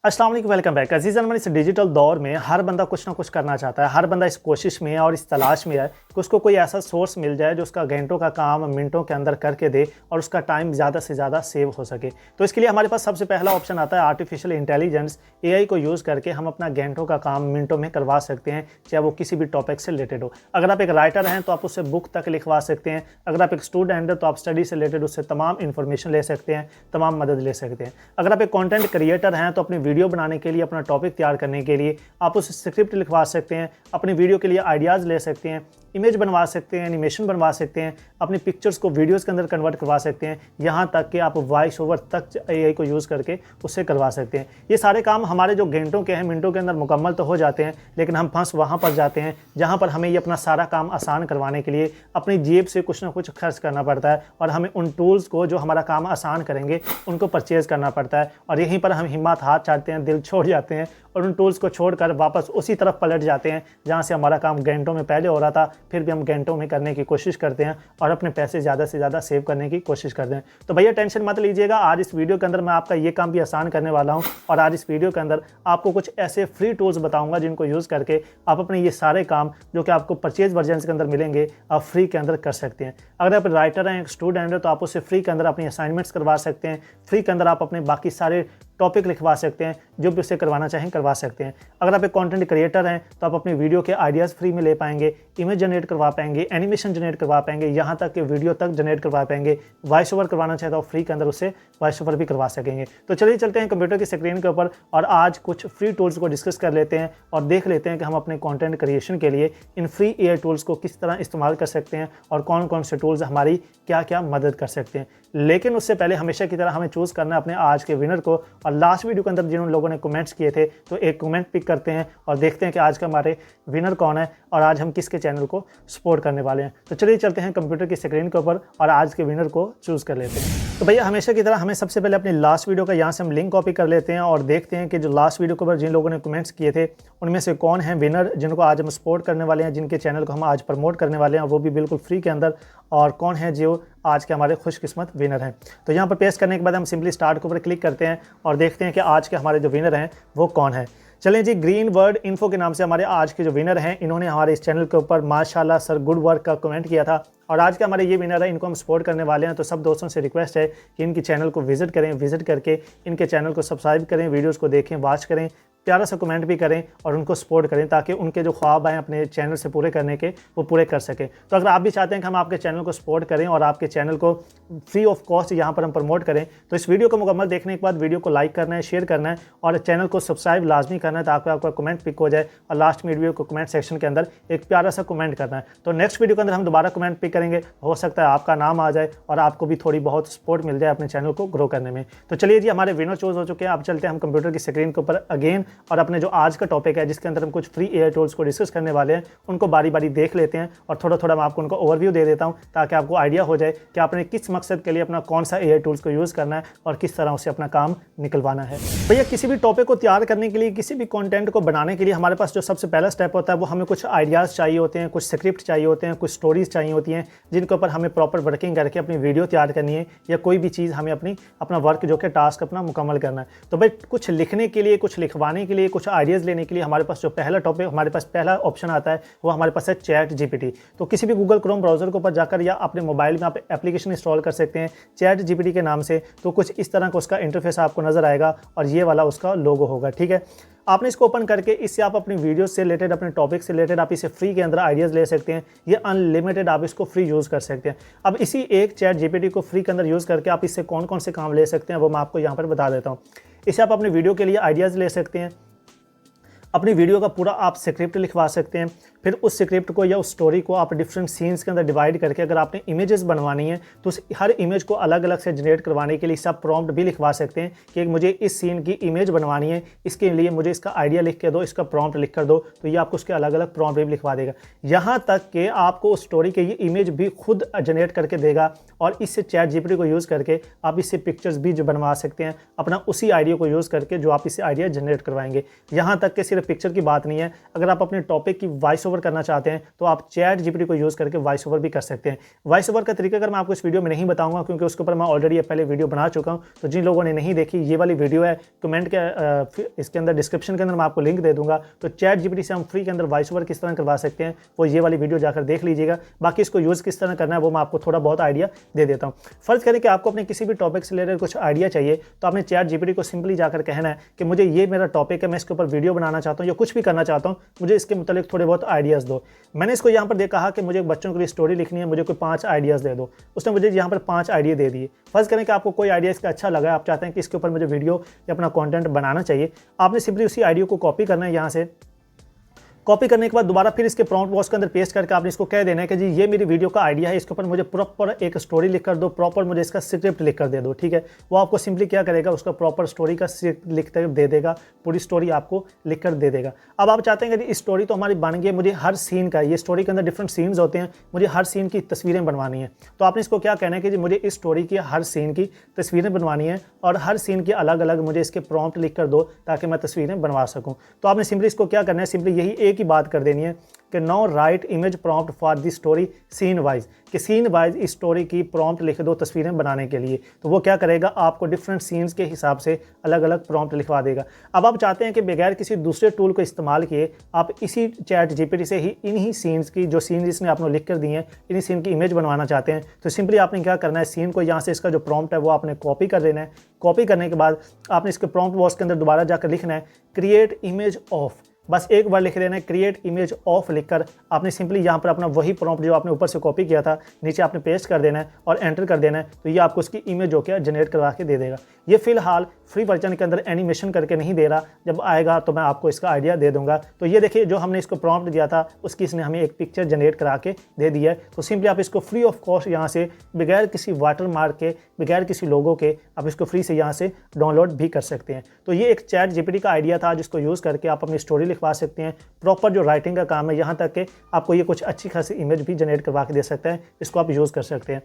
अस्सलाम वालेकुम, welcome back. Azizan, इस डिजिटल दौर में हर बंदा कुछ ना कुछ करना चाहता है। हर बंदा इस कोशिश में है और इस तलाश में है कि उसको कोई ऐसा सोर्स मिल जाए जो उसका घंटों का काम मिनटों के अंदर करके दे और उसका टाइम ज़्यादा से ज़्यादा सेव हो सके। तो इसके लिए हमारे पास सबसे पहला ऑप्शन आता है आर्टिफिशियल इंटेलिजेंस। एआई को यूज़ करके हम अपना घंटों का काम मिनटों में करवा सकते हैं, चाहे वो किसी भी टॉपिक से रिलेटेड हो। अगर आप एक राइटर हैं तो आप उससे बुक तक लिखवा सकते हैं। अगर आप एक स्टूडेंट हैं तो आप स्टडी से रिलेटेड उससे तमाम इन्फॉर्मेशन ले सकते हैं, तमाम मदद ले सकते हैं। अगर आप एक कॉन्टेंट क्रिएटर हैं तो अपनी वीडियो बनाने के लिए, अपना टॉपिक तैयार करने के लिए आप उस स्क्रिप्ट लिखवा सकते हैं, अपनी वीडियो के लिए आइडियाज़ ले सकते हैं, इमेज बनवा सकते हैं, एनिमेशन बनवा सकते हैं, अपनी पिक्चर्स को वीडियोस के अंदर कन्वर्ट करवा सकते हैं, यहाँ तक कि आप वॉइस ओवर तक एआई को यूज़ करके उससे करवा सकते हैं। ये सारे काम हमारे जो घंटों के हैं, मिनटों के अंदर मुकम्मल तो हो जाते हैं, लेकिन हम फंस वहाँ पर जाते हैं जहाँ पर हमें ये अपना सारा काम आसान करवाने के लिए अपनी जेब से कुछ ना कुछ खर्च करना पड़ता है और हमें उन टूल्स को जो हमारा काम आसान करेंगे उनको परचेज़ करना पड़ता है। और यहीं पर हम हिम्मत हाथ छाड़ते हैं, दिल छोड़ जाते हैं और उन टूल्स को छोड़कर वापस उसी तरफ पलट जाते हैं जहाँ से हमारा काम घंटों में पहले हो रहा था। फिर भी हम घंटों में करने की कोशिश करते हैं और अपने पैसे ज़्यादा से ज़्यादा सेव करने की कोशिश करते हैं। तो भैया टेंशन मत लीजिएगा, आज इस वीडियो के अंदर मैं आपका ये काम भी आसान करने वाला हूँ और आज इस वीडियो के अंदर आपको कुछ ऐसे फ्री टूल्स बताऊँगा जिनको यूज़ करके आप अपने ये सारे काम जो कि आपको परचेज वर्जन के अंदर मिलेंगे आप फ्री के अंदर कर सकते हैं। अगर आप राइटर हैं, एक स्टूडेंट है, तो आप उससे फ्री के अंदर अपनी असाइनमेंट्स करवा सकते हैं। फ्री के अंदर आप अपने बाकी सारे टॉपिक लिखवा सकते हैं, जो भी उससे करवाना चाहें करवा सकते हैं। अगर आप एक कंटेंट क्रिएटर हैं तो आप अपनी वीडियो के आइडियाज़ फ्री में ले पाएंगे, इमेज जनरेट करवा पाएंगे, एनिमेशन जनरेट करवा पाएंगे, यहाँ तक कि वीडियो तक जनरेट करवा पाएंगे। वॉइस ओवर करवाना चाहे तो फ्री के अंदर उससे वॉइस ओवर भी करवा सकेंगे। तो चलिए चलते हैं कंप्यूटर की स्क्रीन के ऊपर और आज कुछ फ्री टूल्स को डिस्कस कर लेते हैं और देख लेते हैं कि हम अपने कॉन्टेंट क्रिएशन के लिए इन फ्री एआई टूल्स को किस तरह इस्तेमाल कर सकते हैं और कौन कौन से टूल्स हमारी क्या क्या मदद कर सकते हैं। लेकिन उससे पहले हमेशा की तरह हमें चूज़ करना है अपने आज के विनर को। और लास्ट वीडियो के अंदर जिन लोगों ने कमेंट्स किए थे तो एक कमेंट पिक करते हैं और देखते हैं कि आज का हमारे विनर कौन है और आज हम किसके चैनल को सपोर्ट करने वाले हैं। तो चलिए चलते हैं कंप्यूटर की स्क्रीन के ऊपर और आज के विनर को चूज़ कर लेते हैं। तो भैया हमेशा की तरह हमें सबसे पहले अपनी लास्ट वीडियो का यहाँ से हम लिंक कॉपी कर लेते हैं और देखते हैं कि जो लास्ट वीडियो के ऊपर जिन लोगों ने कमेंट्स किए थे उनमें से कौन है विनर जिनको आज हम सपोर्ट करने वाले हैं, जिनके चैनल को हम आज प्रमोट करने वाले हैं, वो भी बिल्कुल फ्री के अंदर, और कौन है जो आज के हमारे खुशकिस्मत विनर हैं। तो यहाँ पर पेस्ट करने के बाद हम सिंपली स्टार्ट के ऊपर क्लिक करते हैं और देखते हैं कि आज के हमारे जो विनर हैं वो कौन है। चलें जी, ग्रीन वर्ड इन्फो के नाम से हमारे आज के जो विनर हैं, इन्होंने हमारे इस चैनल के ऊपर माशाल्लाह सर गुड वर्क का कमेंट किया था और आज के हमारे ये विनर है, इनको हम सपोर्ट करने वाले हैं। तो सब दोस्तों से रिक्वेस्ट है कि इनकी चैनल को विजिट करें, विजिट करके इनके चैनल को सब्सक्राइब करें, वीडियोज़ को देखें, वॉच करें, प्यारा सा कमेंट भी करें और उनको सपोर्ट करें ताकि उनके जो ख्वाब हैं अपने चैनल से पूरे करने के वो पूरे कर सकें। तो अगर आप भी चाहते हैं कि हम आपके चैनल को सपोर्ट करें और आपके चैनल को फ्री ऑफ कॉस्ट यहाँ पर हम प्रमोट करें, तो इस वीडियो को मुकम्मल देखने के बाद वीडियो को लाइक करना है, शेयर करना है और चैनल को सब्सक्राइब लाजमी करना है ताकि आपका कमेंट पिक हो जाए और लास्ट में वीडियो को कमेंट सेक्शन के अंदर एक प्यारा सा कमेंट करना है। तो नेक्स्ट वीडियो के अंदर हम दोबारा कमेंट पिक करेंगे, हो सकता है आपका नाम आ जाए और आपको भी थोड़ी बहुत सपोर्ट मिल जाए अपने चैनल को ग्रो करने में। तो चलिए जी, हमारे विनर चूज हो चुके हैं। अब चलते हैं हम कंप्यूटर की स्क्रीन के ऊपर अगेन और अपने जो आज का टॉपिक है जिसके अंदर हम कुछ फ्री एआई टूल्स को डिस्कस करने वाले हैं उनको बारी बारी देख लेते हैं और थोड़ा थोड़ा मैं आपको उनको ओवरव्यू दे देता हूं ताकि आपको आइडिया हो जाए कि आपने किस मकसद के लिए अपना कौन सा एआई टूल्स को यूज़ करना है और किस तरह उससे अपना काम निकलवाना है। भैया किसी भी टॉपिक को तैयार करने के लिए, किसी भी कंटेंट को बनाने के लिए हमारे पास जो सबसे पहला स्टेप होता है वो हमें कुछ आइडियाज़ चाहिए होते हैं, कुछ स्क्रिप्ट चाहिए होते हैं, कुछ स्टोरीज चाहिए होती हैं जिनके ऊपर हमें प्रॉपर वर्किंग करके अपनी वीडियो तैयार करनी है या कोई भी चीज़ हमें अपना वर्क जो कि टास्क अपना मुकम्मल करना है। तो भाई कुछ लिखने के लिए, कुछ लिखवाने के लिए, कुछ आइडियाज़ लेने के लिए हमारे पास जो पहला टॉपिक, हमारे पास पहला ऑप्शन आता है वो हमारे पास है चैट जीपीटी। तो किसी भी गूगल क्रोम ब्राउज़र के ऊपर जाकर या अपने मोबाइल में आप एप्लीकेशन इंस्टॉल कर सकते हैं चैट जीपीटी के नाम से। तो कुछ इस तरह का उसका इंटरफेस आपको नज़र आएगा और ये वाला उसका लोगो होगा, ठीक है। आपने इसको ओपन करके इससे आप अपनी वीडियो से रिलेटेड, अपने टॉपिक से रिलेटेड आप इसे फ्री के अंदर आइडियाज़ ले सकते हैं। ये अनलिमिटेड आप इसको फ्री यूज़ कर सकते हैं। अब इसी एक चैट जीपीटी को फ्री के अंदर यूज़ करके आप इससे कौन कौन से काम ले सकते हैं वो मैं आपको यहाँ पर बता देता हूँ। इससे आप अपनी वीडियो के लिए आइडियाज़ ले सकते हैं, अपनी वीडियो का पूरा आप स्क्रिप्ट लिखवा सकते हैं, फिर उस स्क्रिप्ट को या उस स्टोरी को आप डिफरेंट सीन्स के अंदर डिवाइड करके अगर आपने इमेजेस बनवानी है तो उस हर इमेज को अलग अलग से जनरेट करवाने के लिए सब प्रॉम्प्ट भी लिखवा सकते हैं कि मुझे इस सीन की इमेज बनवानी है, इसके लिए मुझे इसका आइडिया लिख के दो, इसका प्रॉम्प्ट लिख कर दो, तो ये आपको उसके अलग अलग प्रॉम्प्ट भी लिखवा देगा। यहाँ तक कि आपको उस स्टोरी के ये इमेज भी खुद जनरेट करके देगा और इससे चैट जीपीटी को यूज़ करके आप इससे पिक्चर्स भी जो बनवा सकते हैं अपना उसी आइडिया को यूज़ करके जो आप इससे आइडिया जनरेट करवाएंगे। यहाँ तक कि सिर्फ पिक्चर की बात नहीं है, अगर आप अपने टॉपिक की वॉइस ओवर करना चाहते हैं तो आप चैट जीपीटी को यूज़ करके वॉइस ओवर भी कर सकते हैं। वॉइस ओवर का तरीका अगर मैं आपको इस वीडियो में नहीं बताऊंगा, क्योंकि उसके ऊपर मैं ऑलरेडी पहले वीडियो बना चुका हूँ। तो जिन लोगों ने नहीं देखी, ये वाली वीडियो है, कमेंट के इसके अंदर डिस्क्रिप्शन के अंदर मैं आपको लिंक दे दूंगा। तो चैट जीपीटी से हम फ्री के अंदर वॉइस ओवर किस तरह करवा सकते हैं, वो ये वाली वीडियो जाकर देख लीजिएगा। बाकी इसको यूज़ किस तरह करना है वो मैं आपको थोड़ा बहुत आइडिया दे देता हूँ। फर्ज करें कि आपको अपने किसी भी टॉपिक से रिलेटेड कुछ आइडिया चाहिए, तो आपने चैट जीपीटी को सिंपली जाकर कहना है कि मुझे ये मेरा टॉपिक है, मैं इसके ऊपर वीडियो बनाना चाहता हूँ या कुछ भी करना चाहता हूँ, मुझे इसके मुतालिक थोड़े बहुत आइडियाज़ दो। मैंने इसको यहाँ पर कहा कि मुझे बच्चों के लिए स्टोरी लिखनी है, मुझे कोई 5 आइडियाज़ दे दो। उसने मुझे यहाँ पर 5 आइडिया दे दिए। फर्ज करें कि आपको कोई आइडिया इसका अच्छा लगा, आप चाहते हैं कि इसके ऊपर मुझे वीडियो या अपना कंटेंट बनाना चाहिए। आपने सिंपली उसी आइडिया को कॉपी करना है। यहाँ से कॉपी करने के बाद दोबारा फिर इसके प्रॉम्प्ट बॉक्स के अंदर पेस्ट करके आपने इसको कह देना है कि जी ये मेरी वीडियो का आइडिया है, इसके ऊपर मुझे प्रॉपर एक स्टोरी लिख कर दो, प्रॉपर मुझे इसका स्क्रिप्ट लिख कर दे दो। ठीक है, वो आपको सिंपली क्या करेगा, उसका प्रॉपर स्टोरी का स्क्रिप्ट लिख कर दे देगा, पूरी स्टोरी आपको लिख कर दे देगा। अब आप चाहते हैं कि इस स्टोरी तो हमारी बन गई, मुझे हर सीन का, ये स्टोरी के अंदर डिफरेंट सीन्स होते हैं, मुझे हर सीन की तस्वीरें बनवानी है। तो आपने इसको क्या कहना है कि जी मुझे इस स्टोरी की हर सीन की तस्वीरें बनवानी है और हर सीन की अलग अलग मुझे इसके प्रॉम्प्ट लिख कर दो ताकि मैं तस्वीरें बनवा सकूँ। तो आपने सिंपली इसको क्या करना है, सिंपली यही एक ही बात कर देनी है कि now write image prompt for the story scene wise, कि सीन वाइज इस स्टोरी की प्रॉम्प्ट लिख दो तस्वीरें बनाने के लिए। तो वो क्या करेगा, आपको डिफरेंट सीन्स के हिसाब से अलग अलग प्रॉम्प्ट लिखवा देगा। अब आप चाहते हैं कि बगैर किसी दूसरे टूल को इस्तेमाल किए आप इसी चैट जीपीटी से ही इन्हीं सीन्स की, जो सीन इसने आपको लिख कर दिए हैं, इन्हीं सीन की इमेज बनवाना चाहते हैं। तो सिंपली आपने क्या करना है, सीन को यहाँ से इसका जो प्रॉम्प्ट है वो आपने कॉपी कर लेना है। कॉपी करने के बाद आपने इसके प्रॉम्प्ट बॉक्स के अंदर दोबारा जाकर लिखना है क्रिएट इमेज ऑफ, बस एक बार लिख देना है क्रिएट इमेज ऑफ लिखकर आपने सिंपली यहाँ पर अपना वही प्रॉम्प्ट जो आपने ऊपर से कॉपी किया था नीचे आपने पेस्ट कर देना है और एंटर कर देना है। तो ये आपको उसकी इमेज जो क्या जनरेट करवा के दे देगा। ये फिलहाल फ्री वर्जन के अंदर एनिमेशन करके नहीं दे रहा, जब आएगा तो मैं आपको इसका आइडिया दे दूंगा। तो ये देखिए जो हमने इसको प्रॉम्प्ट दिया था उसकी इसने हमें एक पिक्चर जनरेट करा के दे दिया है। तो सिंपली आप इसको फ्री ऑफ कॉस्ट यहाँ से बगैर किसी वाटर मार्क के, बगैर किसी लोगों के आप इसको फ्री से यहाँ से डाउनलोड भी कर सकते हैं। तो ये एक चैट जीपीटी का आइडिया था जिसको यूज़ करके आप अपनी स्टोरी लिखवा सकते हैं। प्रॉपर जो राइटिंग का काम है, यहाँ तक कि आपको ये कुछ अच्छी खासी इमेज भी जनरेट करवा के दे सकता है। इसको आप यूज़ कर सकते हैं।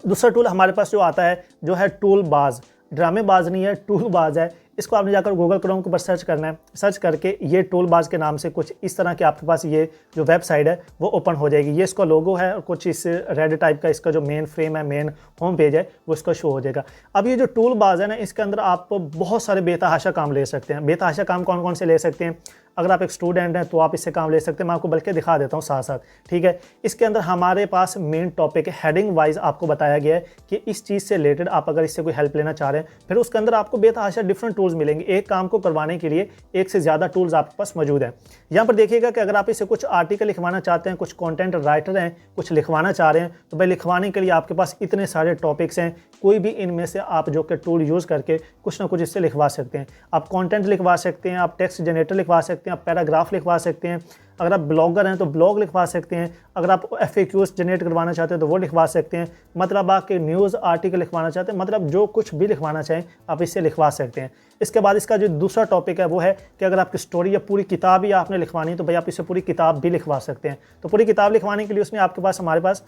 दूसरा टूल हमारे पास जो आता है जो है टूल बाज, ड्रामेबाज नहीं है, टूल बाज है। इसको आपने जाकर गूगल क्रोम के ऊपर सर्च करना है। सर्च करके ये टूल बाज के नाम से कुछ इस तरह के आपके पास ये जो वेबसाइट है वो ओपन हो जाएगी। ये इसका लोगो है और कुछ इस रेड टाइप का इसका जो मेन फ्रेम है, मेन होम पेज है, वो इसका शो हो जाएगा। अब ये जो टूल बाज है ना, इसके अंदर आप बहुत सारे बेतहाशा काम ले सकते हैं। बेतहाशा काम कौन कौन से ले सकते हैं, अगर आप एक स्टूडेंट हैं तो आप इससे काम ले सकते हैं। मैं आपको बल्कि दिखा देता हूँ साथ साथ, ठीक है। इसके अंदर हमारे पास मेन टॉपिक हेडिंग वाइज आपको बताया गया है कि इस चीज़ से रिलेटेड आप अगर इससे कोई हेल्प लेना चाह रहे हैं, फिर उसके अंदर आपको बेतहाशा डिफरेंट टूल्स मिलेंगे। एक काम को करवाने के लिए एक से ज़्यादा टूल्स आपके पास मौजूद हैं। यहाँ पर देखिएगा कि अगर आप इससे कुछ आर्टिकल लिखवाना चाहते हैं, कुछ कंटेंट राइटर हैं, कुछ लिखवाना चाह रहे हैं, तो भाई लिखवाने के लिए आपके पास इतने सारे टॉपिक्स हैं। कोई भी इनमें से आप जो कि टूल यूज़ करके कुछ ना कुछ इससे लिखवा सकते हैं। आप कंटेंट लिखवा सकते हैं, आप टेक्स्ट जनरेटर लिखवा सकते हैं, आप पैराग्राफ लिखवा सकते हैं। अगर आप ब्लॉगर हैं तो ब्लॉग लिखवा सकते हैं। अगर आप FAQs जनरेट करवाना चाहते हैं तो वो लिखवा सकते हैं। मतलब आपके न्यूज़ आर्टिकल लिखवाना चाहते हैं, मतलब जो कुछ भी लिखवाना चाहें आप इससे लिखवा सकते हैं। इसके बाद इसका जो दूसरा टॉपिक है वो है कि अगर आपकी स्टोरी या पूरी किताब ही आपने लिखवानी है तो भाई आप इससे पूरी किताब भी लिखवा सकते हैं। तो पूरी किताब लिखवाने के लिए उसने आपके पास, हमारे पास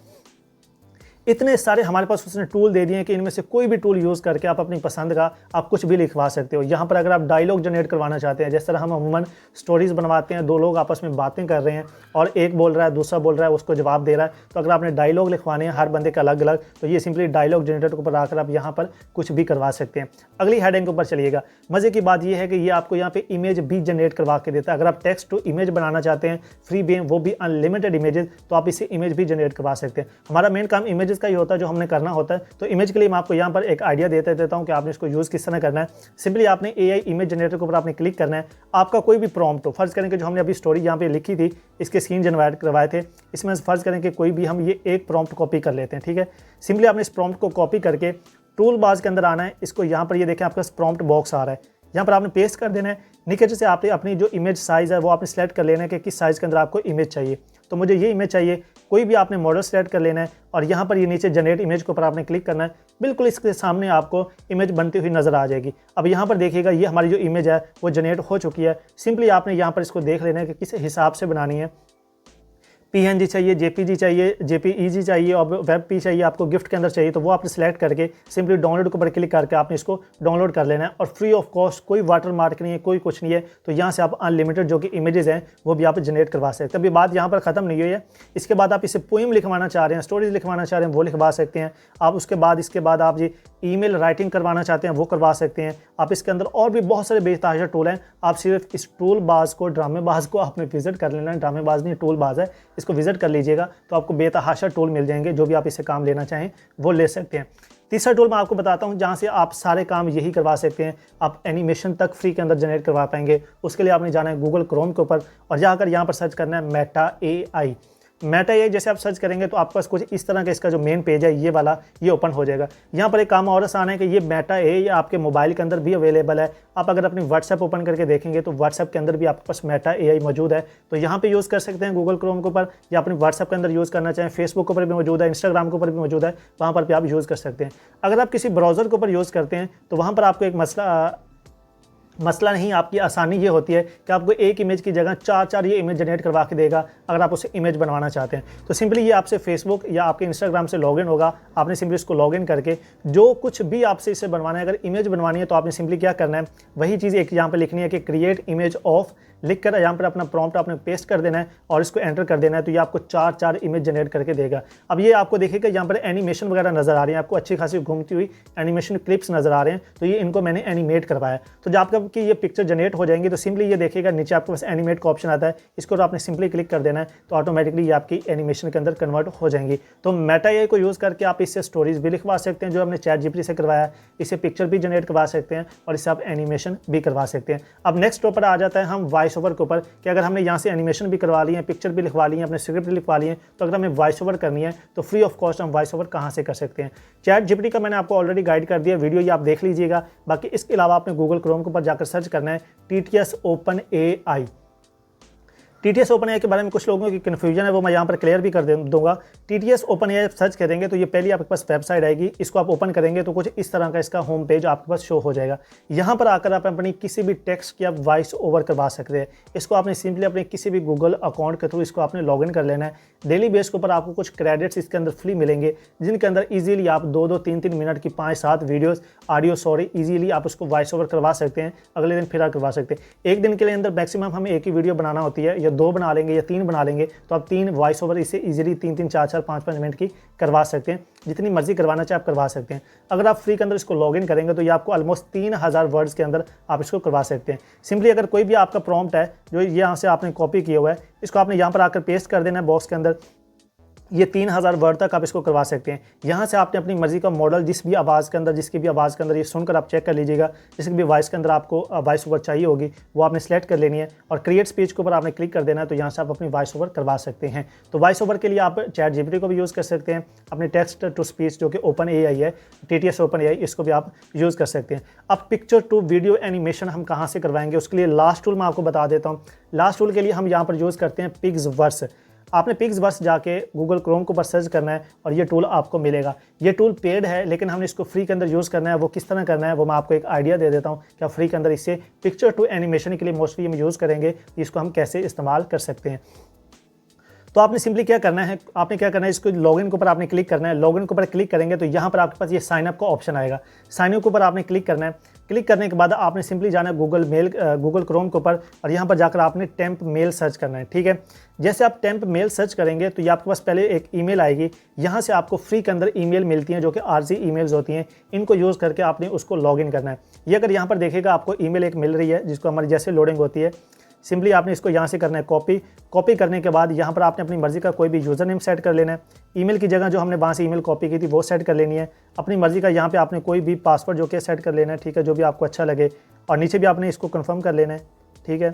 इतने सारे हमारे पास उसने टूल दे दिए हैं कि इनमें से कोई भी टूल यूज़ करके आप अपनी पसंद का आप कुछ भी लिखवा सकते हो। यहाँ पर अगर आप डायलॉग जनरेट करवाना चाहते हैं, जिस तरह हम अमूमन स्टोरीज़ बनवाते हैं, दो लोग आपस में बातें कर रहे हैं और एक बोल रहा है, दूसरा बोल रहा है, उसको जवाब दे रहा है, तो अगर आपने डायलॉग लिखवाने हैं हर बंदे का अलग अलग, तो ये सिंपली डायलॉग जनरेटर के ऊपर आकर आप यहाँ पर कुछ भी करवा सकते हैं। अगली हेडिंग के ऊपर चलिएगा। मज़े की बात यह है कि ये आपको यहाँ पे इमेज भी जनरेट करवा के देता है। अगर आप टेक्स्ट टू इमेज बनाना चाहते हैं फ्री भी, वो भी अनलिमिटेड इमेजेस, तो आप इससे इमेज भी जनरेट करवा सकते हैं। हमारा मेन काम इमेजेस का ही होता है जो हमने करना होता है। तो इमेज के लिए मैं आपको यहाँ पर एक आइडिया देता हूँ कि आपने इसको यूज़ किस तरह करना है। सिंपली आपने AI इमेज जनरेटर के ऊपर आपने क्लिक करना है। आपका कोई भी प्रॉम्प्ट हो, फर्ज करें कि जो हमने अभी स्टोरी यहाँ पे लिखी थी, इसके सीन जनरेट करवाए थे, इसमें फर्ज करें कि कोई भी हम ये एक प्रॉम्प्ट कॉपी कर लेते हैं, ठीक है। सिंपली आपने इस प्रॉम्प्ट को कॉपी करके टूल बाज के अंदर आना है। इसको यहाँ पर ये देखें आपका प्रॉम्प्ट बॉक्स आ रहा है, यहाँ पर आपने पेस्ट कर देना है। नीचे से आपने अपनी जो इमेज साइज़ है वो आपने सेलेक्ट कर लेना है कि किस साइज़ के अंदर आपको इमेज चाहिए। तो मुझे ये इमेज चाहिए, कोई भी आपने मॉडल सेलेक्ट कर लेना है और यहाँ पर ये नीचे जनरेट इमेज के ऊपर आपने क्लिक करना है। बिल्कुल इसके सामने आपको इमेज बनती हुई नज़र आ जाएगी। अब यहाँ पर देखिएगा ये हमारी जो इमेज है वो जनरेट हो चुकी है। सिंपली आपने यहाँ पर इसको देख लेना है कि किस हिसाब से बनानी है। PNG चाहिए, JPG चाहिए, JPEG चाहिए और वेब पी चाहिए, आपको गिफ्ट के अंदर चाहिए, तो वो आपने सेलेक्ट करके सिंपली डाउनलोड के ऊपर क्लिक करके आपने इसको डाउनलोड कर लेना है और फ्री ऑफ कॉस्ट, कोई वाटर मार्क नहीं है, कोई कुछ नहीं है। तो यहाँ से आप अनलिमिटेड जो कि इमेजेस हैं वो भी आप जनरेट करवा सकते हैं। अभी बात यहाँ पर खत्म नहीं हुई है, इसके बाद आप इसे पोइम लिखवाना चाह रहे हैं, स्टोरीज लिखवाना चाह रहे हैं, वो लिखवा सकते हैं आप। इसके बाद आप जी ईमेल राइटिंग करवाना चाहते हैं वो करवा सकते हैं आप। इसके अंदर और भी बहुत सारे बेतहाशा टूल हैं। आप सिर्फ इस टूल बाज को, ड्रामेबाज को आपने विजिट कर लेना है, ड्रामेबाज नहीं टूल बाज है, इसको विजिट कर लीजिएगा तो आपको बेतहाशा टूल मिल जाएंगे, जो भी आप इससे काम लेना चाहें वो ले सकते हैं। तीसरा टूल मैं आपको बताता हूं जहां से आप सारे काम यही करवा सकते हैं, आप एनिमेशन तक फ्री के अंदर जनरेट करवा पाएंगे। उसके लिए आपने जाना है गूगल क्रोम के ऊपर और जाकर यहाँ पर सर्च करना है मेटा AI। मेटा AI जैसे आप सर्च करेंगे तो आपके पास कुछ इस तरह का इसका जो मेन पेज है ये वाला ये ओपन हो जाएगा। यहाँ पर एक काम और आसान है कि ये मेटा AI आपके मोबाइल के अंदर भी अवेलेबल है। आप अगर अपनी व्हाट्सएप ओपन करके देखेंगे तो व्हाट्सएप के अंदर भी आपके पास मेटा AI मौजूद है, तो यहाँ पे यूज़ कर सकते हैं गूगल क्रोम के ऊपर, या अपनी व्हाट्सएप के अंदर यूज़ करना चाहें, फेसबुक के ऊपर भी मौजूद है, इंस्टाग्राम के ऊपर भी मौजूद है, वहाँ पर भी आप यूज़ कर सकते हैं। अगर आप किसी ब्राउज़र के ऊपर यूज़ करते हैं तो वहाँ पर आपको एक मसला नहीं, आपकी आसानी ये होती है कि आपको एक इमेज की जगह 4 ये इमेज जनरेट करवा के देगा अगर आप उसे इमेज बनवाना चाहते हैं। तो सिंपली ये आपसे फेसबुक या आपके इंस्टाग्राम से लॉगिन होगा, आपने सिंपली इसको लॉगिन करके जो कुछ भी आपसे इससे बनवाना है, अगर इमेज बनवानी है तो आपने सिंपली क्या करना है, वही चीज़ एक यहाँ पर लिखनी है कि क्रिएट इमेज ऑफ, लिख कर यहाँ पर अपना प्रॉम्प्ट आपने पेस्ट कर देना है और इसको एंटर कर देना है, तो ये आपको 4 इमेज जनरेट करके देगा। अब ये आपको देखिएगा यहाँ पर एनिमेशन वगैरह नज़र आ रही है, आपको अच्छी खासी घूमती हुई एनिमेशन क्लिप्स नज़र आ रहे हैं, तो ये इनको मैंने एनिमेट करवाया। तो जब आपका कि ये पिक्चर जनरेट हो जाएंगी तो सिंपली ये देखिएगा नीचे आपके पास एनिमेट का ऑप्शन आता है, इसको तो आपने सिंपली क्लिक कर देना है तो ऑटोमेटिकली ये आपकी एनिमेशन के अंदर कन्वर्ट हो जाएंगी। तो मेटा AI को यूज़ करके आप इससे स्टोरीज भी लिखवा सकते हैं जो हमने ChatGPT से करवाया, इससे पिक्चर भी जनरेट करवा सकते हैं और इससे आप एनिमेशन भी करवा सकते हैं। अब नेक्स्ट ऊपर आ जाता है हम वॉइस ओवर के ऊपर, कि अगर हमने यहाँ से एनिमेशन भी करवा ली है, पिक्चर भी लिखवा ली है, अपने स्क्रिप्ट भी लिखवा ली है, तो अगर हमें वॉइस ओवर करनी है तो फ्री ऑफ कॉस्ट हम वॉइस ओवर कहाँ से कर सकते हैं। ChatGPT का मैंने आपको ऑलरेडी गाइड कर दिया, वीडियो ये आप देख लीजिएगा। बाकी इसके अलावा आपने गूगल क्रोम के ऊपर जाकर सर्च करना है TTS OpenAI। TTS OpenAI के बारे में कुछ लोगों की कन्फ्यूजन है, वो मैं यहाँ पर क्लियर भी कर दूंगा। TTS OpenAI सर्च करेंगे तो ये पहली आपके पास वेबसाइट आएगी, इसको आप ओपन करेंगे तो कुछ इस तरह का इसका होम पेज आपके पास शो हो जाएगा। यहाँ पर आकर आप अपनी किसी भी टेक्स्ट की आप वॉइस ओवर करवा सकते हैं। इसको आपने सिंपली अपने किसी भी गूगल अकाउंट के थ्रू इसको आपने लॉगिन कर लेना है। डेली बेस के ऊपर आपको कुछ क्रेडिट्स इसके अंदर फ्री मिलेंगे, जिनके अंदर ईजिली आप 2-2, 3-3 मिनट की 5-7 वीडियोज़ ऑडियो ईजिली आप उसको वॉइस ओवर करवा सकते हैं, अगले दिन फिर करवा सकते हैं। एक दिन के लिए अंदर मैक्सिमम हमें एक ही वीडियो बनाना होती है, या 2 बना लेंगे या 3 बना लेंगे, तो आप 3 वॉइस ओवर इसे इजीली 3-3, 4-4, 5-5 मिनट की करवा सकते हैं। जितनी मर्जी करवाना चाहे आप करवा सकते हैं। अगर आप फ्री के अंदर इसको लॉगिन करेंगे तो ये आपको ऑलमोस्ट 3000 वर्ड्स के अंदर आप इसको करवा सकते हैं। सिंपली अगर कोई भी आपका प्रॉम्प्ट है जो यहाँ से आपने कॉपी किया हुआ है, इसको आपने यहाँ पर आकर पेस्ट कर देना है बॉक्स के अंदर। ये 3000 वर्ड तक आप इसको करवा सकते हैं। यहाँ से आपने अपनी मर्जी का मॉडल जिसकी भी आवाज़ के अंदर ये सुनकर आप चेक कर लीजिएगा, जिसकी भी वॉइस के अंदर आपको वॉइस ओवर चाहिए होगी वो आपने सेलेक्ट कर लेनी है और क्रिएट स्पीच के ऊपर आपने क्लिक कर देना है, तो यहाँ से आप अपनी वॉइस ओवर करवा सकते हैं। तो वॉइस ओवर के लिए आप ChatGPT को भी यूज़ कर सकते हैं, अपने टेक्स्ट टू स्पीच जो कि OpenAI है, TTS OpenAI, इसको भी आप यूज़ कर सकते हैं। अब पिक्चर टू वीडियो एनिमेशन हम कहाँ से करवाएंगे, उसके लिए लास्ट टूल मैं आपको बता देता हूँ। लास्ट टूल के लिए हम यहाँ पर यूज़ करते हैं पिक्सवर्स। आपने पिक्सवर्स जाके गूगल क्रोम के ऊपर सर्च करना है और ये टूल आपको मिलेगा। ये टूल पेड है लेकिन हमने इसको फ्री के अंदर यूज़ करना है। वो किस तरह करना है वो मैं आपको एक आइडिया दे देता हूँ कि आप फ्री के अंदर इससे पिक्चर टू एनिमेशन के लिए मोस्टली हम यूज़ करेंगे, इसको हम कैसे इस्तेमाल कर सकते हैं। तो आपने सिंपली क्या करना है, इसको लॉगिन के ऊपर आपने क्लिक करना है। लॉगिन के ऊपर क्लिक करेंगे तो यहाँ पर आपके पास ये साइन अप का ऑप्शन आएगा। साइन अप के ऊपर आपने क्लिक करना है। क्लिक करने के बाद आपने सिंपली जाना है गूगल क्रोम के ऊपर और यहाँ पर जाकर आपने टेम्प मेल सर्च करना है। ठीक है, जैसे आप टेम्प मेल सर्च करेंगे तो ये आपके पास पहले एक ईमेल आएगी। यहाँ से आपको फ्री के अंदर ईमेल मिलती हैं जो कि आरजी ईमेल्स होती हैं। इनको यूज़ करके आपने उसको लॉगिन करना है। ये अगर यहाँ पर देखेगा आपको ईमेल एक मिल रही है जिसको हमारी जैसे लोडिंग होती है, सिंपली आपने इसको यहाँ से करना है कॉपी करने के बाद यहाँ पर आपने अपनी मर्ज़ी का कोई भी यूज़र नेम सेट कर लेना है। ईमेल की जगह जो हमने वहाँ से ईमेल कॉपी की थी वो सेट कर लेनी है। अपनी मर्ज़ी का यहाँ पे आपने कोई भी पासवर्ड जो कि सेट कर लेना है, ठीक है, जो भी आपको अच्छा लगे, और नीचे भी आपने इसको कंफर्म कर लेना है। ठीक है,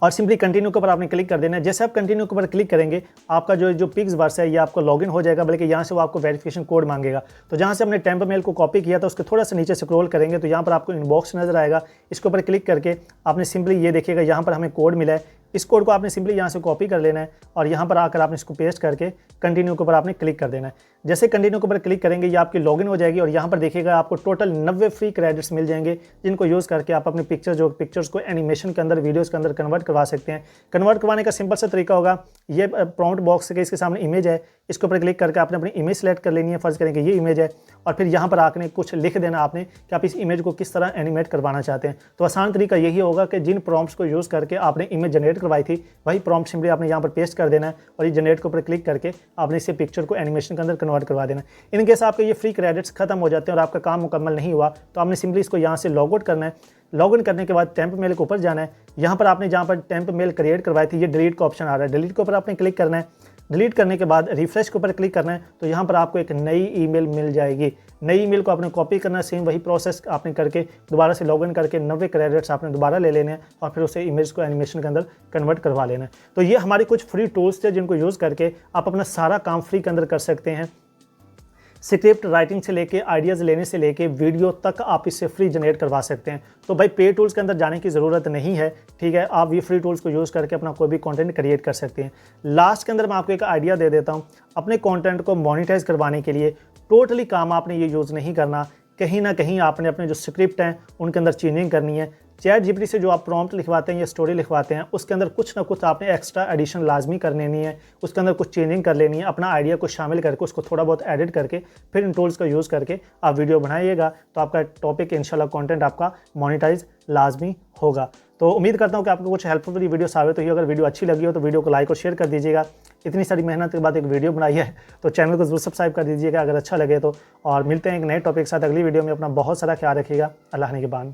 और सिंपली कंटिन्यू के ऊपर आपने क्लिक कर देना है। जैसे आप कंटिन्यू के ऊपर क्लिक करेंगे आपका जो पिक्सवर्स है ये आपको लॉगिन हो जाएगा, बल्कि यहाँ से वो आपको वेरिफिकेशन कोड मांगेगा। तो जहाँ से हमने टेम्प मेल को कॉपी किया था उसके थोड़ा सा नीचे स्क्रॉल करेंगे तो यहाँ पर आपको इनबॉक्स नज़र आएगा। इसके ऊपर क्लिक करके आपने सिंपली ये देखिएगा यहाँ पर हमें कोड मिला है इस कोड को आपने सिंपली यहाँ से कॉपी कर लेना है और यहाँ पर आकर आपने इसको पेस्ट करके कंटिन्यू के ऊपर आपने क्लिक कर देना है। जैसे कंटिन्यू के ऊपर क्लिक करेंगे ये आपकी लॉगिन हो जाएगी और यहाँ पर देखिएगा आपको टोटल 90 फ्री क्रेडिट्स मिल जाएंगे, जिनको यूज़ करके आप अपनी पिक्चर्स को एनिमेशन के अंदर, वीडियोस के अंदर कन्वर्ट करवा सकते हैं। कन्वर्ट करवाने का सिंपल सा तरीका होगा, ये प्रॉम्प्ट बॉक्स के इसके सामने इमेज है, इसके ऊपर क्लिक करके आपने अपनी इमेज सेलेक्ट कर लेनी है। फर्ज करेंगे ये इमेज है और फिर यहाँ पर आपने कुछ लिख देना आपने कि आप इस इमेज को किस तरह एनिमेट करवाना चाहते हैं। तो आसान तरीका यही होगा कि जिन प्रॉम्प्ट्स को यूज़ करके आपने इमेज जनरेट करवाई थी वही प्रॉम्प्ट सिंपली आपने यहाँ पर पेस्ट कर देना है और ये जनरेट के ऊपर क्लिक करके आपने इसे पिक्चर को एनिमेशन के अंदर कन्वर्ट करवा देना है। इन केस आपके ये फ्री क्रेडिट्स खत्म हो जाते हैं और आपका काम मुकम्मल नहीं हुआ तो आपने सिंपली इसको यहाँ से लॉग आउट करना है। लॉग इन करने के बाद टेम्प मेल के ऊपर जाना है। यहाँ पर आपने जहाँ पर टेम्प मेल क्रिएट करवाई थी ये डिलीट का ऑप्शन आ रहा है, डिलीट के ऊपर आपने क्लिक करना है। डिलीट करने के बाद रिफ्रेश के ऊपर क्लिक करना है तो यहाँ पर आपको एक नई ईमेल मिल जाएगी। नई ईमेल को आपने कॉपी करना है, सेम वही प्रोसेस आपने करके दोबारा से लॉगिन करके 90 क्रेडिट्स आपने दोबारा ले लेने हैं और फिर उसे इमेज को एनिमेशन के अंदर कन्वर्ट करवा लेना है। तो ये हमारी कुछ फ्री टूल्स थे जिनको यूज़ करके आप अपना सारा काम फ्री के अंदर कर सकते हैं। स्क्रिप्ट राइटिंग से लेके आइडियाज़ लेने से लेके वीडियो तक आप इससे फ्री जनरेट करवा सकते हैं। तो भाई पे टूल्स के अंदर जाने की ज़रूरत नहीं है, ठीक है। आप ये फ्री टूल्स को यूज़ करके अपना कोई भी कंटेंट क्रिएट कर सकते हैं। लास्ट के अंदर मैं आपको एक आइडिया दे देता हूँ, अपने कंटेंट को मोनेटाइज करवाने के लिए टोटली काम आपने ये यूज़ नहीं करना। कहीं ना कहीं आपने अपने जो स्क्रिप्ट हैं उनके अंदर चेंजिंग करनी है। चैट जीपीटी से जो आप प्रॉम्प्ट लिखवाते हैं या स्टोरी लिखवाते हैं उसके अंदर कुछ ना कुछ आपने एक्स्ट्रा एडिशन लाजमी कर लेनी है, उसके अंदर कुछ चेंजिंग कर लेनी है, अपना आइडिया को शामिल करके उसको थोड़ा बहुत एडिट करके फिर इन टूल्स का यूज़ करके आप वीडियो बनाइएगा तो आपका टॉपिक इंशाल्लाह कंटेंट आपका मोनेटाइज लाजमी होगा। तो उम्मीद करता हूँ कि आपको कुछ हेल्पफुल वीडियो साबित हुई। अगर वीडियो अच्छी लगी हो तो वीडियो को लाइक और शेयर कर दीजिएगा। इतनी सारी मेहनत के बाद एक वीडियो बनाई है तो चैनल को जरूर सब्सक्राइब कर दीजिएगा अगर अच्छा लगे तो। और मिलते हैं एक नए टॉपिक के साथ अगली वीडियो में। अपना बहुत सारा ख्याल रखिएगा। अल्लाह ने के बान।